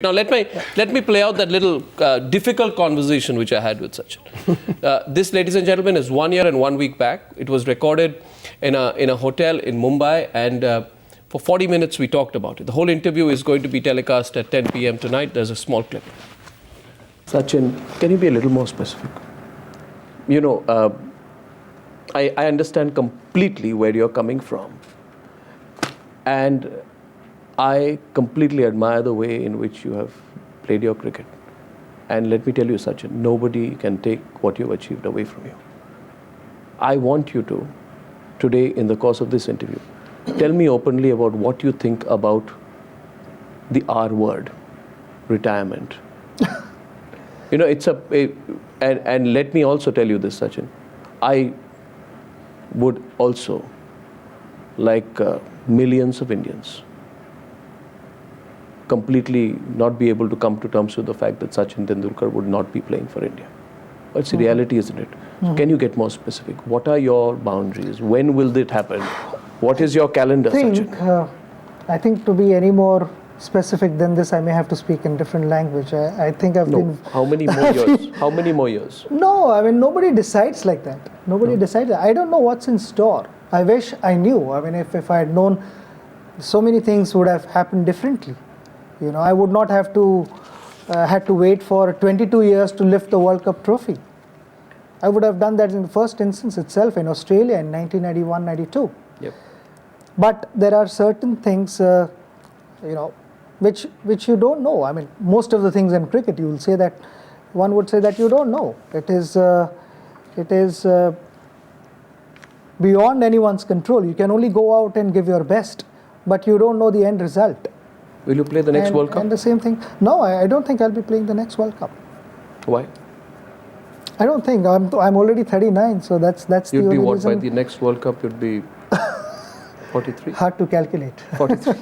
Now let me play out that little difficult conversation which I had with Sachin. This, ladies and gentlemen, is 1 year and 1 week back. It was recorded in a hotel in Mumbai, and for 40 minutes we talked about it. The whole interview is going to be telecast at 10 p.m. tonight. There's a small clip. Sachin, can you be a little more specific? You know, I understand completely where you're coming from, and I completely admire the way in which you have played your cricket. And let me tell you, Sachin, nobody can take what you've achieved away from you. I want you to, today in the course of this interview, tell me openly about what you think about the R word, retirement. You know, and let me also tell you this, Sachin. I would also, like millions of Indians, completely not be able to come to terms with the fact that Sachin Tendulkar would not be playing for India. But it's a reality, isn't it? Can you get more specific? What are your boundaries? When will it happen? What is your calendar, Sachin? I think to be any more specific than this, I may have to speak in different language. I think I've been... How many more years? How many more years? No, I mean, nobody decides like that. Nobody decides. I don't know what's in store. I wish I knew. I mean, if I had known, so many things would have happened differently. You know, I would not have to had to wait for 22 years to lift the World Cup trophy. I would have done that in the first instance itself in Australia in 1991-92. Yep. But there are certain things, you know, which you don't know. I mean, most of the things in cricket, you will say that one would say that you don't know. It is beyond anyone's control. You can only go out and give your best, but you don't know the end result. Will you play the next World Cup? And the same thing. No, I don't think I'll be playing the next World Cup. Why? I don't think. I'm already 39, so that's the only reason. You'd be what, by the next World Cup you'd be 43? Hard to calculate. 43.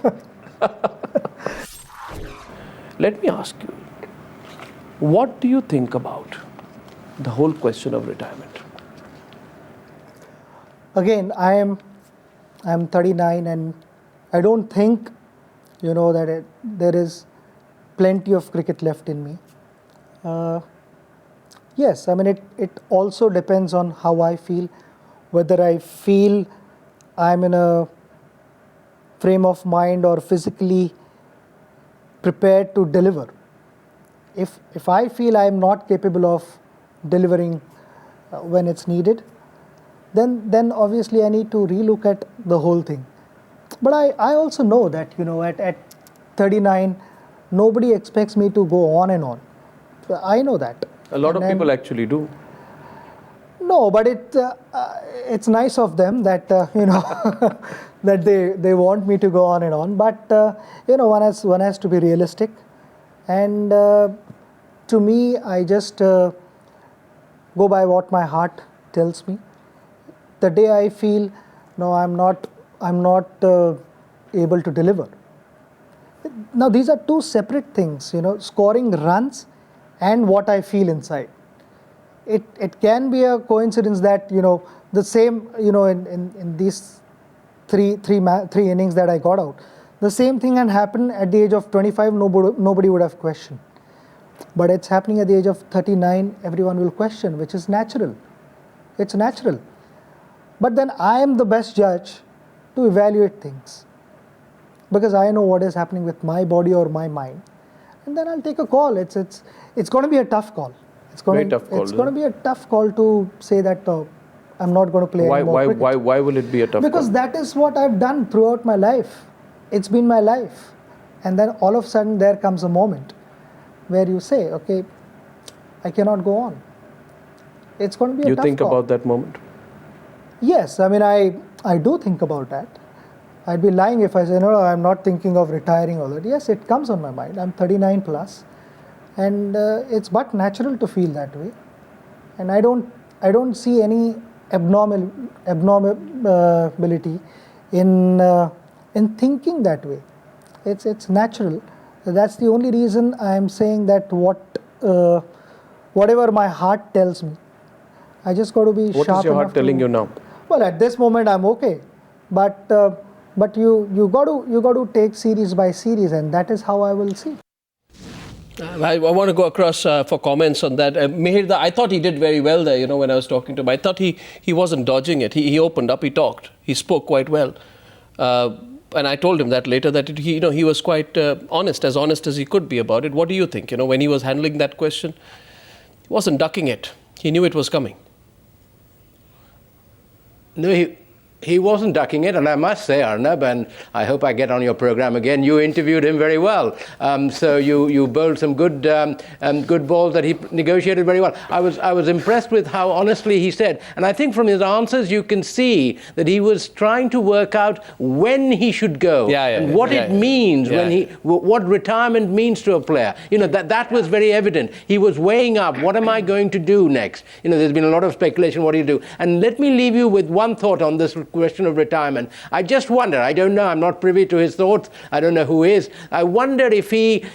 Let me ask you, what do you think about the whole question of retirement? Again, I'm 39, and I don't think, you know, that there is plenty of cricket left in me. Yes, I mean, it also depends on how I feel, whether I feel I'm in a frame of mind or physically prepared to deliver. If I feel I'm not capable of delivering when it's needed, then obviously I need to relook at the whole thing. But I also know that, you know, at 39, nobody expects me to go on and on. I know that. A lot of people actually do. No, but it's nice of them that, you know, that they want me to go on and on. But, you know, one has to be realistic. And to me, I just go by what my heart tells me. The day I feel, no, I'm not able to deliver. Now, these are two separate things, you know, scoring runs and what I feel inside. It can be a coincidence that, you know, the same, you know, in these three innings that I got out, the same thing had happened at the age of 25, nobody would have questioned. But it's happening at the age of 39, everyone will question, which is natural. It's natural. But then I am the best judge to evaluate things, because I know what is happening with my body or my mind, and then I'll take a call. It's going to be a tough call. It's going to be a tough call to say that I'm not going to play anymore. Why will it be a tough call? Because that is what I've done throughout my life. It's been my life, and then all of a sudden there comes a moment where you say, okay, I cannot go on. It's going to be a tough call. You think about that moment? Yes, I mean, I do think about that. I'd be lying if I say, no, I'm not thinking of retiring all that. Yes, it comes on my mind. I'm 39 plus, and it's but natural to feel that way. And I don't see any abnormality in thinking that way. It's natural. That's the only reason I'm saying that whatever my heart tells me, I just got to be sharp enough. What is your heart telling you now? Well, at this moment I'm okay, but you got to take series by series, and that is how I will see. I want to go across for comments on that. Mihir, I thought he did very well there, when I was talking to him. I thought he wasn't dodging it. He opened up, he talked, he spoke quite well. And I told him that later that he was quite honest as he could be about it. What do you think? When he was handling that question, he wasn't ducking it. He knew it was coming. No, he wasn't ducking it, and I must say, Arnab, and I hope I get on your program again, you interviewed him very well. So you bowled some good balls that he negotiated very well. I was impressed with how honestly he said, and I think from his answers you can see that he was trying to work out when he should go and what it means what retirement means to a player. That was very evident. He was weighing up, what am I going to do next? There's been a lot of speculation, what do you do? And let me leave you with one thought on this question of retirement. I just wonder, I don't know, I'm not privy to his thoughts, I don't know who is. I wonder if he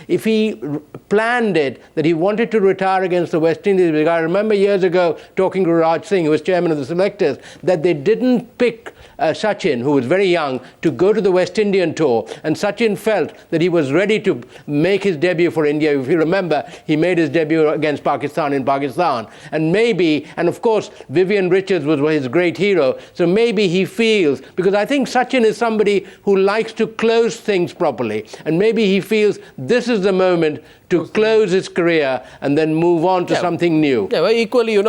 planned it, that he wanted to retire against the West Indies. Because I remember years ago talking to Raj Singh, who was chairman of the selectors, that they didn't pick Sachin, who was very young, to go to the West Indian tour. And Sachin felt that he was ready to make his debut for India. If you remember, he made his debut against Pakistan in Pakistan. And of course, Vivian Richards was his great hero. So maybe he feels, because I think Sachin is somebody who likes to close things properly. And maybe he feels this is the moment to close his career and then move on to something new. Yeah, well, equally,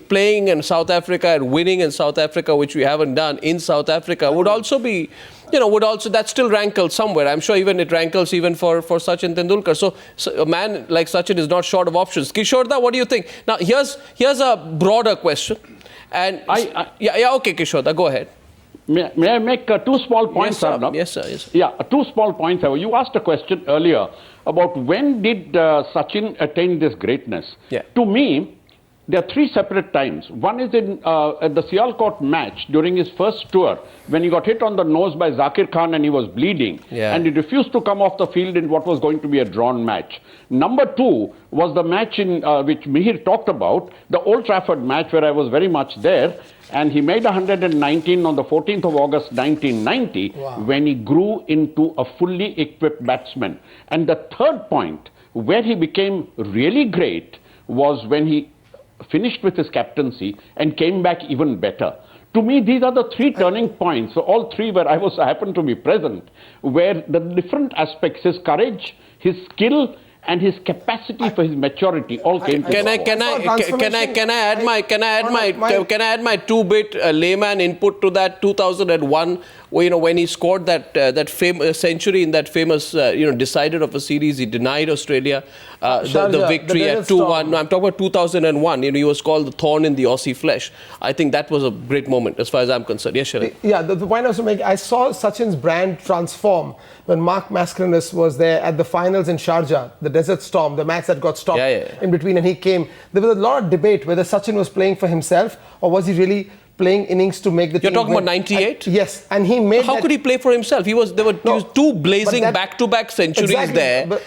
playing in South Africa and winning in South Africa, which we haven't done in South Africa, would also be, that still rankles somewhere. I'm sure it rankles even for Sachin Tendulkar. So a man like Sachin is not short of options. Kishorda, what do you think? Now, here's a broader question. And okay, Kishorda, go ahead. May I make two small points, Arnab? Yes, sir. Yeah, two small points. You asked a question earlier about when did Sachin attain this greatness. Yeah. To me, there are three separate times. One is in at the Sialkot match during his first tour, when he got hit on the nose by Zakir Khan and he was bleeding. Yeah. And he refused to come off the field in what was going to be a drawn match. Number two was the match in which Mihir talked about, the Old Trafford match, where I was very much there. And he made 119 on the 14th of August 1990, when he grew into a fully equipped batsman. And the third point, where he became really great, was when he finished with his captaincy and came back even better. To me, these are the three turning points. So all three where I happened to be present, where the different aspects, his courage, his skill, and his capacity for his maturity all came to Can I add my two-bit layman input to that 2001, when he scored that famous century in that famous decider of a series, he denied Australia the victory at 2-1. No, I'm talking about 2001. He was called the thorn in the Aussie flesh. I think that was a great moment as far as I'm concerned. Yes, Sharad. Yeah, the point I was to make, I saw Sachin's brand transform when Mark Mascarenhas was there at the finals in Sharjah, the Desert Storm, the match that got stopped in between, and he came. There was a lot of debate whether Sachin was playing for himself or was he really playing innings to make the team. You're talking about 98? Yes, and he made. How could he play for himself? There were two blazing back-to-back centuries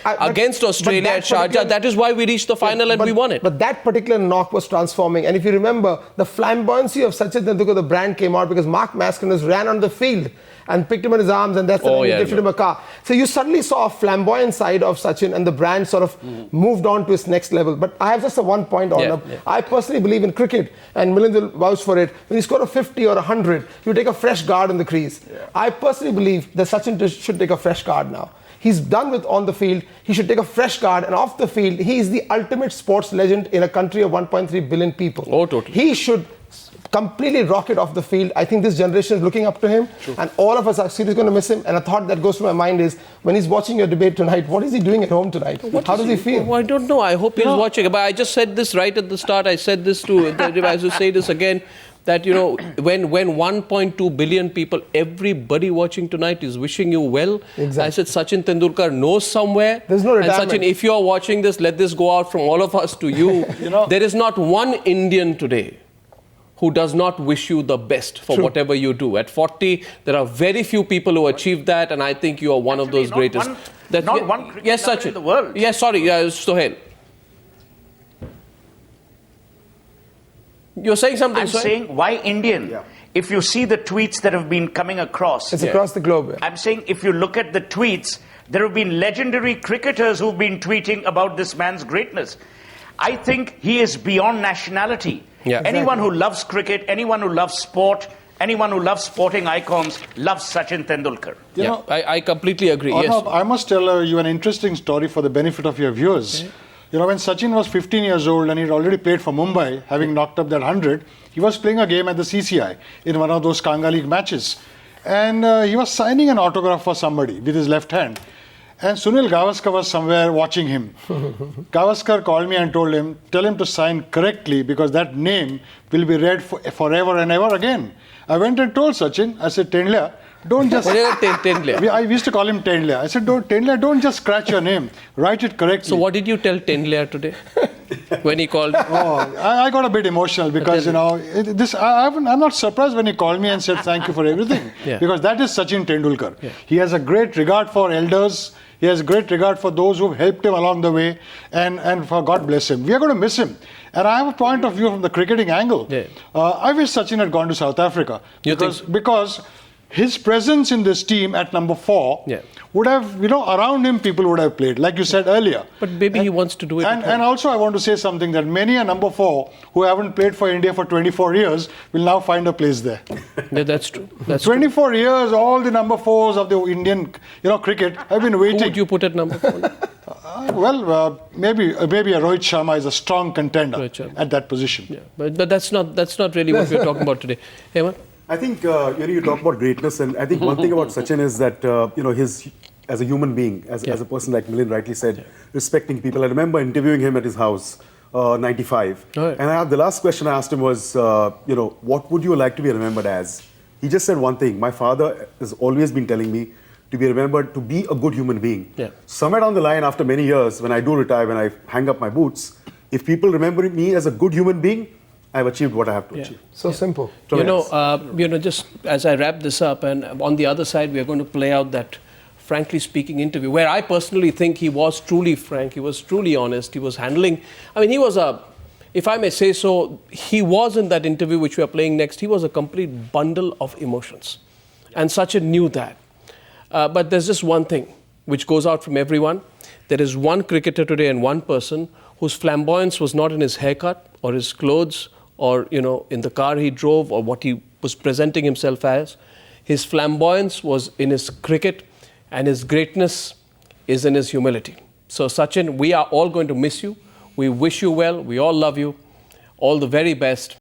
against Australia at Sharjah. That is why we reached the final and we won it. But that particular knock was transforming. And if you remember, the flamboyancy of Sachin Tendulkar, the brand came out because Mark Mascarenhas ran on the field and picked him in his arms, and that's when he gifted him a car. So you suddenly saw a flamboyant side of Sachin, and the brand sort of moved on to its next level. But I have just a one point on it. I personally believe in cricket, and Milind will vouch for it. When you score a 50 or 100, you take a fresh guard in the crease. I personally believe that Sachin should take a fresh guard now. He's done with on the field. He should take a fresh guard, and off the field, he is the ultimate sports legend in a country of 1.3 billion people. Oh, totally. He should completely rocket off the field. I think this generation is looking up to him, and all of us are seriously going to miss him. And a thought that goes through my mind is, when he's watching your debate tonight, what is he doing at home tonight? How does he feel? I don't know. I hope he's watching. But I just said this right at the start. I said this to, I will say this again, that, when 1.2 billion people, everybody watching tonight is wishing you well. Exactly. I said Sachin Tendulkar knows somewhere. There's no retirement. And Sachin, if you're watching this, let this go out from all of us to you. There is not one Indian today who does not wish you the best for whatever you do. At 40, there are very few people who achieve that, and I think you are one of those greatest. One cricket in the world. Yes, sorry, Sohail. You're saying something, I'm saying, why Indian? Yeah. If you see the tweets that have been coming across. It's across the globe. I'm saying, if you look at the tweets, There have been legendary cricketers who've been tweeting about this man's greatness. I think he is beyond nationality. Yeah. Anyone who loves cricket, anyone who loves sport, anyone who loves sporting icons loves Sachin Tendulkar. You know, I completely agree. Yes. Arnab, I must tell you an interesting story for the benefit of your viewers. Okay. You know, when Sachin was 15 years old and he'd already played for Mumbai, having knocked up that 100, he was playing a game at the CCI in one of those Kanga League matches. And he was signing an autograph for somebody with his left hand. And Sunil Gavaskar was somewhere watching him. Gavaskar called me and told him, tell him to sign correctly because that name will be read forever and ever again. I went and told Sachin, I said, Tendulkar, don't just... I used to call him Tendulkar. I said, Tendulkar, don't just scratch your name. Write it correctly. So what did you tell Tendulkar today when he called? I got a bit emotional because, you know, I'm not surprised when he called me and said thank you for everything. Yeah. Because that is Sachin Tendulkar. Yeah. He has a great regard for elders. He has great regard for those who've helped him along the way. And for God bless him. We are going to miss him. And I have a point of view from the cricketing angle. Yeah. I wish Sachin had gone to South Africa. Because his presence in this team at number 4 would have, you know, around him people would have played, like you said earlier. But maybe he wants to do it. And also I want to say something that many a number 4 who haven't played for India for 24 years will now find a place there. Yeah, that's true. That's 24 true. Years, all the number 4s of the Indian, you know, cricket have been waiting. Who would you put at number 4? Maybe a Rohit Sharma is a strong contender at that position. Yeah, but that's not really what we're talking about today. Hemant? I think you talk about greatness, and I think one thing about Sachin is that his as a human being, as a person, like Milind rightly said, respecting people. I remember interviewing him at his house, 95, and the last question I asked him was, what would you like to be remembered as? He just said one thing: my father has always been telling me to be remembered to be a good human being. Yeah. Somewhere down the line, after many years, when I do retire, when I hang up my boots, if people remember me as a good human being, I've achieved what I have to achieve. So simple. Just as I wrap this up, and on the other side, we are going to play out that frankly speaking interview, where I personally think he was truly frank, he was truly honest, he was handling, he was if I may say so, he was in that interview which we are playing next, he was a complete bundle of emotions. And Sachin knew that. But there's just one thing which goes out from everyone. There is one cricketer today and one person whose flamboyance was not in his haircut or his clothes or, in the car he drove or what he was presenting himself as. His flamboyance was in his cricket and his greatness is in his humility. So Sachin, we are all going to miss you. We wish you well. We all love you. All the very best.